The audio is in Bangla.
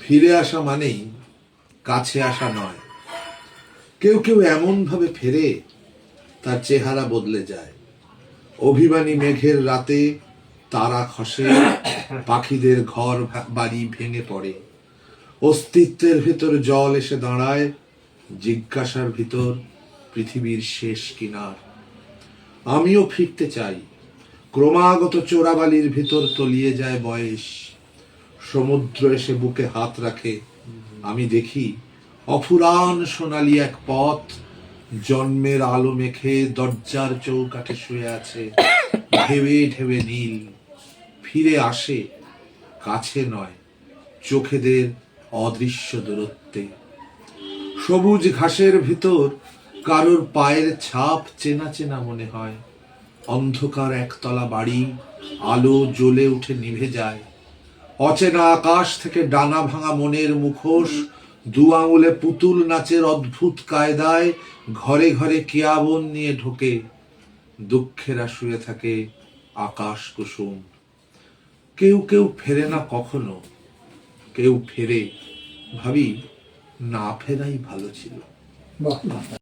ফিরে আসা মানেই কাছে আসা নয়। কেউ কেউ এমন ভাবে ফেরে তার চেহারা বদলে যায়। অভিমানী মেঘের রাতে তারা খসে, পাখিদের ঘর বাড়ি ভেঙে পড়ে, অস্তিত্বের ভিতর জল এসে দাঁড়ায়, জিজ্ঞাসার ভিতর পৃথিবীর শেষ কিনার। আমিও ফিরতে চাই, ক্রমাগত চোরাবালির ভিতর তলিয়ে যায় বয়স। সমুদ্র এসে বুকে হাত রাখে, আমি দেখি অফুরান সোনালি এক পথ, জন্মের আলো মেখে দরজার চৌকাঠে শুয়ে আছে, ঢেবে ঢেবে নীল। ফিরে আসে, কাছে নয়, চোখেদের অদৃশ্য দূরত্বে। সবুজ ঘাসের ভিতর কারোর পায়ের ছাপ চেনা চেনা মনে হয়। অন্ধকার একতলা বাড়ি, আলো জ্বলে উঠে নিভে যায়। অচেনা আকাশ থেকে ডানা ভাঙা মনের মুখোশ দু আঙুলে পুতুল নাচের অদ্ভুত কায়দায় ঘরে ঘরে কিয়াবন নিয়ে ঢোকে। দুঃখেরা শুয়ে থাকে আকাশ কুসুম। কেউ কেউ ফেরে না কখনো, কেউ ফেরে, ভাবি না ফেরাই ভালো ছিল।